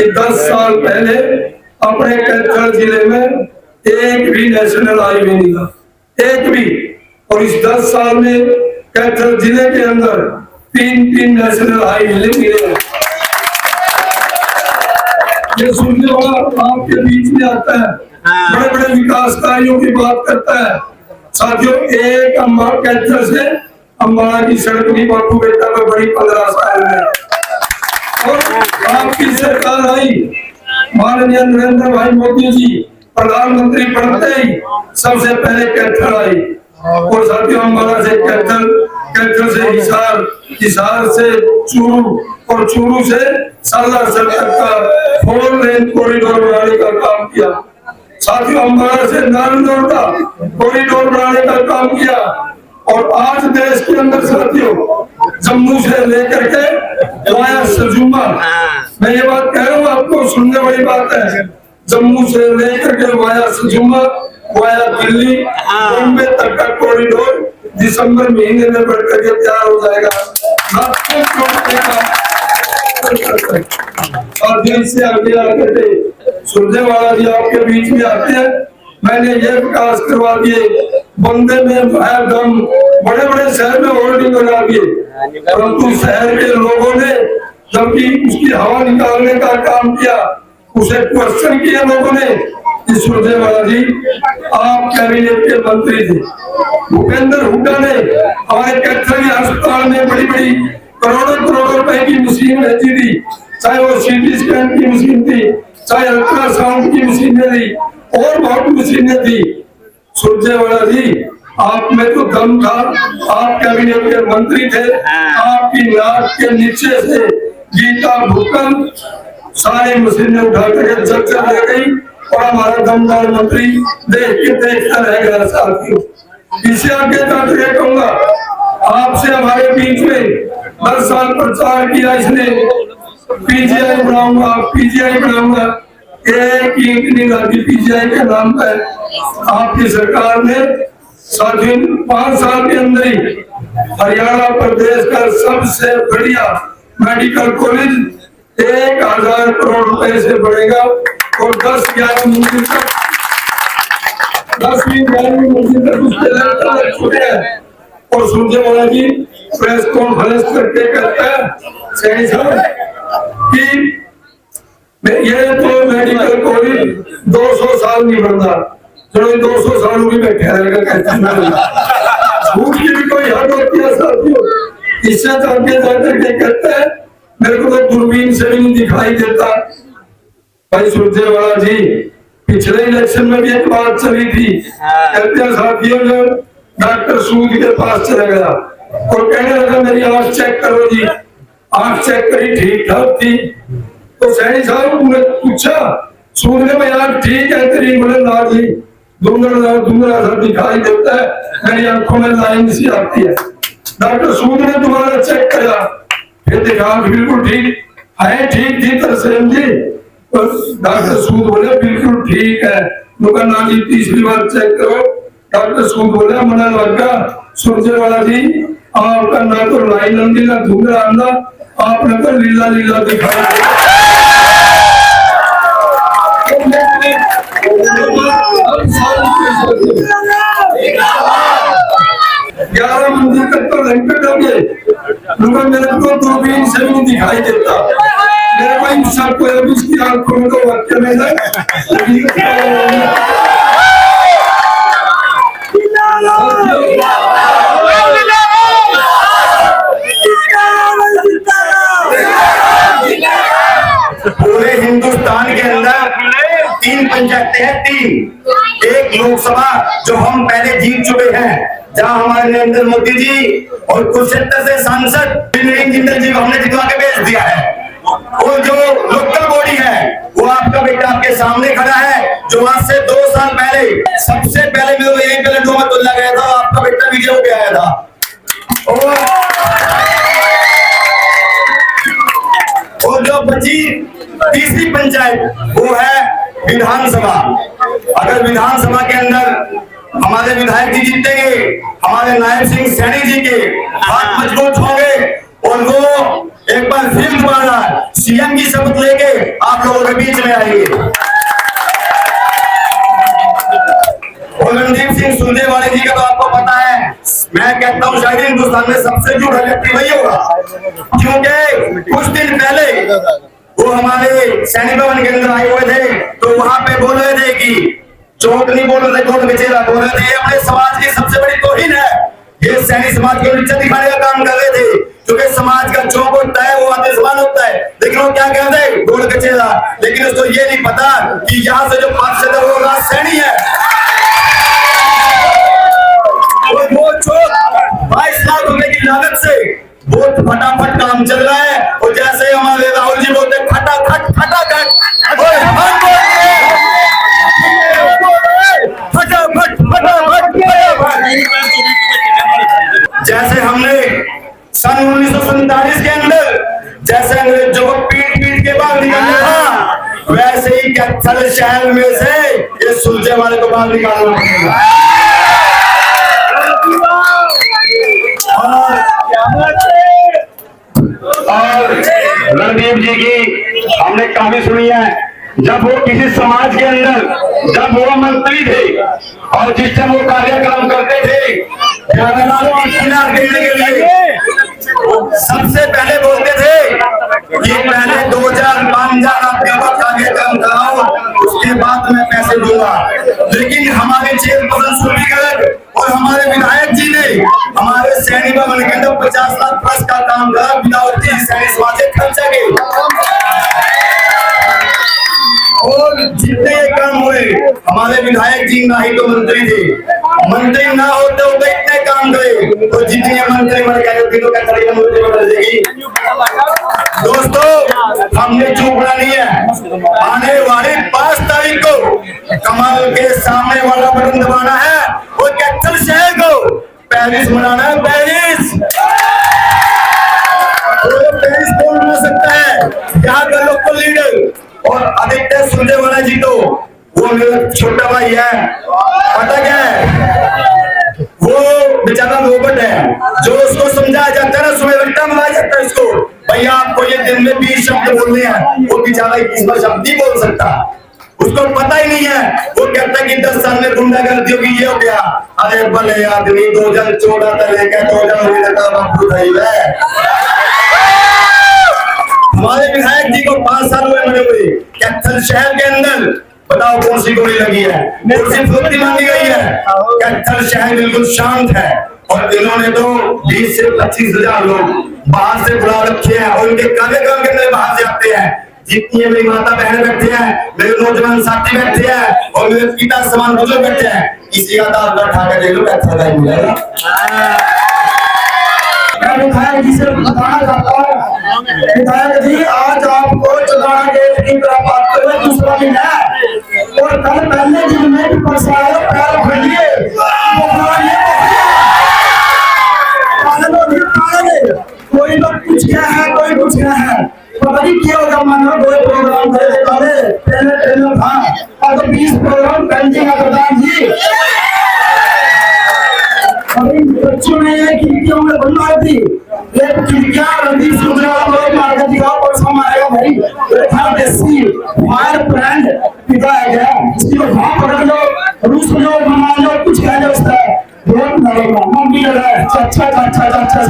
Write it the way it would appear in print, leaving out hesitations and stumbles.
कि 10 साल पहले अपने कैथल जिले में एक भी नेशनल हाईवे नहीं था, एक भी। और इस 10 साल में कैथल जिले के अंदर 3 नेशनल हाईवे मिले हैं। ये सुनने वाला आपके बीच में आता है, बड़े बड़े विकास कार्यों की बात करता है। साथियों, एक कैथल से अम्बाला की सड़क भी बापू बेटा में बड़ी 15 साल में। और आपकी सरकार आई, माननीय नरेंद्र भाई मोदी जी प्रधानमंत्री बनते ही सबसे पहले कैथल आई। और साथियों, अम्बाला से कैथल, कैथल से हिसार, हिसार से चूरू और चूरू से सालासर तक का 4 लेन कॉरिडोर बनाने का काम किया। साथियों, अम्बाला से नारायणगढ़ का कॉरिडोर बनाने का काम किया। और आज देश के अंदर साथियों, जम्मू से लेकर के वाया सजुमा, मैं ये बात कह रहा हूँ, आपको सुनने वाली बात है, जम्मू से लेकर के वाया सजुमा, वाया दिल्ली, बॉम्बे तक का कॉरिडोर दिसंबर महीने में बढ़कर के तैयार हो जाएगा। और दिल से आगे आकर के सुरजेवाला जी आपके बीच में आते हैं। मैंने ये विकास करवा दिए, बंदे में दम, बड़े बड़े शहर में होर्डिंग लगा दिए, परंतु शहर के लोगों ने जबकि उसकी हवा निकालने का काम किया, उसे क्वेश्चन किया लोगों ने। सुरजेवाला जी, आप कैबिनेट के मंत्री थे, भूपेंद्र हुड्डा ने हमारे कैथल अस्पताल में बड़ी बड़ी करोड़ों रुपए की मशीन भेजी थी, चाहे वो सीटी स्कैन की मशीन थी, चाहे अल्ट्रासाउंड की मशीनें थी, और बहुत मशीनें थी। सुरजेवाला जी, आप में तो दम था, आप कैबिनेट के मंत्री थे, आपकी नाक के नीचे से गीता भूकन सारी मशीनें उठा करके चर्चा ले गई और हमारा दमदार मंत्री देख के देखता रह गया। साथियों, इसे आगे जाकर कहूंगा, आपसे हमारे बीच में 10 साल प्रचार किया इसने, पीजीआई बनाऊंगा, पीजीआई बनाऊंगा, एक ईंट नहीं लगी पीजीआई के नाम पर। आपकी सरकार ने साथियों 5 साल के अंदर ही हरियाणा प्रदेश का सबसे बढ़िया मेडिकल कॉलेज 1000 करोड़ रुपए से बढ़ेगा और 10-11 मंजिल तक, 10-11 मंजिल तक उसके छुटे हैं। और सुरजेवाला जी प्रेस कॉन्फ्रेंस करके कहता है सही साहब कि ये तो मेडिकल कॉलेज 200 साल नहीं बनता, चलो 200 साल भी बैठे रहेगा, कहता है झूठ की भी कोई हद होती है साथियों। इससे आगे जाकर के कहते हैं मेरे को तो दूरबीन से भी नहीं दिखाई देता। भाई सुरजेवाला जी, पिछले इलेक्शन में भी एक बात चली थी, कहते हैं साथियों, जो डॉक्टर सूद के पास चला गया और कहने लगा मेरी आंख चेक करो जी, आंख चेक करी, ठीक ठाक थी। तो सैनी साहब ने पूछा, सूद ने भाई आंख ठीक है तेरी? बोले ना जी, धुंधला सा दिखाई देता है, मेरी आंखों में लाइन सी आती है। डॉक्टर सूद ने दोबारा चेक करा, फिर देखा बिल्कुल ठीक है, ठीक थी तरसेम जी। डॉक्टर सूद बोले बिल्कुल ठीक है। ना जी तीसरी बार चेक करो। डॉक्टर सूद बोले मना लगा सुरजेवाला जी, आपका ना तो लाइन अंधी ना धुंधला अंधा, आपने तो लीला लीला दिखाया। 11 मंजिल तक तो लंकट हो गए, मेरे को दूरबीन से भी दिखाई देता। मेरे को इन सबको अभी इसकी आंखों में तो वाक्य में है। पूरे हिंदुस्तान के अंदर 3 पंचायतें हैं, 3, एक लोकसभा जो हम पहले जीत चुके हैं, जहां हमारे नरेंद्र मोदी जी और कुरुक्षेत्र से सांसद जिंदल जी को हमने जितवा के भेज दिया है। और जो लोकल बॉडी है वो आपका बेटा आपके सामने खड़ा है, जो आज से 2 साल पहले सबसे पहले मेरे को यही पहले डोमा तोला गया था, आपका बेटा वीडियो पे आया था। और जो बची तीसरी पंचायत वो है विधानसभा। अगर विधानसभा के अंदर हमारे विधायक जी जीतेंगे, हमारे नायब सिंह सैनी जी के हाथ मजबूत होंगे और वो एक बार फिर दोबारा सीएम की शपथ लेके आप लोगों के बीच में आएंगे। और रणदीप सिंह सुरजेवाला जी का तो आपको पता है, मैं कहता हूँ शायद हिंदुस्तान में सबसे झूठा व्यक्ति वही होगा, क्योंकि कुछ दिन पहले वो हमारे सैनिक भवन के अंदर आए हुए थे, तो वहां पे बोल रहे थे कि चौक नहीं बोल रहे थे, कोर्ट कचेरा बोल रहे थे। ये अपने समाज की सबसे बड़ी तौहीन है। ये सैनिक समाज को नीचा दिखाने का काम कर रहे थे, क्योंकि समाज का चौक होता है वो आते समान होता है, लेकिन वो क्या कहते हैं गोल कचेरा। लेकिन उसको ये नहीं पता कि यहाँ से जो पार्षद है वो राज सैनी है। वो चौक 22 लाख रुपए की लागत से बहुत फटाफट काम चल रहा है। और जैसे हमारे राहुल जी बोलते फटाफट फटाफट फटाफट फटाफट। जैसे हमने सन 1947 के अंदर जैसे अंग्रेजों को पीट पीट के बाहर निकालना था, वैसे ही कैथल शहर में से ये सुरजेवाला को बाहर निकालना पड़ेगा। और रणदीप जी की हमने कहानी सुनी है, जब वो किसी समाज के अंदर जब वो मंत्री थे और जिस टाइम वो कार्यक्रम करते थे देने के लिए, सबसे पहले बोलते थे कि पहले 2,000-5,000 आपके पास कार्यक्रम कराओ, उसके बाद मैं पैसे दूंगा। लेकिन हमारे चेयरपर्सन सुरभि गर्ग और हमारे विधायक जी ने हमारे सैनिक भवन के अंदर 50 लाख प्लस का काम करा विदाउट सैनिक समाज से खर्चा के। और जितने ये काम हुए हमारे विधायक जी ना ही तो मंत्री थे, मंत्री ना होते हो तो इतने काम करे, तो जितने मंत्री मर गए तीनों का तरीका मंत्री बदल जाएगी। दोस्तों हमने चूकना नहीं है, आने वाली 5 तारीख को कमल के सामने वाला बटन दबाना है और कैथल शहर को पेरिस बनाना है। पेरिस कौन बना सकता है? यहाँ का लोकल लीडर और आदित्य सुरजेवाला जी, तो वो मेरा छोटा भाई है। पता क्या है, वो बेचारा रोबोट है, जो उसको समझाया जाता है ना, सुबह रट्टा मारा जाता है उसको, भैया आपको ये दिन में 20 शब्द बोलने हैं, वो बेचारा 21वां शब्द नहीं बोल सकता, उसको पता ही नहीं है। वो कहता है कि 10 साल में गुंडागर्दी होगी, ये हो गया। अरे भले आदमी 2014 तक लेकर 2019 बापू था। हमारे विधायक जी को 5 साल हुए मरे हुए, कैथल शहर के अंदर बताओ कौन सी गोली लगी है, कौन सी फुर्ती मांगी गई है। कैथल शहर बिल्कुल शांत है और इन्होंने तो 20 से 25 हजार लोग बाहर से बुला रखे हैं और उनके कार्यक्रम के अंदर बाहर से आते हैं। जितनी मेरी माता बहन बैठे हैं, मेरे नौजवान साथी बैठे हैं और मेरे पिता समान बुजुर्ग बैठे हैं, किसी का दाल का ठाकर दे लो कैथल का मिलेगा। मैं विधायक जी से बताना चाहता हूँ, विधायक जी आज आपको चुनाव के की तरफ आते हुए दूसरा दिन है और कल पहले दिन में भी पसाया पैर फैलिए कोई लोग कुछ क्या है कोई कुछ क्या है, पता नहीं क्या होगा। मानो 2 प्रोग्राम पहले था और तो 20 प्रोग्राम पेंडिंग है। प्रधान जी बच्चों ने खिड़कियों में बनवा दी, ये खिड़कियां रणदीप सुरजेवाला को मार के दिखाओ और समाएगा भाई। था देसी फायर ब्रांड पिता है क्या, इसकी वहां पकड़ लो, रूस लो, बना लो, कुछ कह लो, उसका बहुत नरेगा मम्मी लगा अच्छा अच्छा अच्छा अच्छा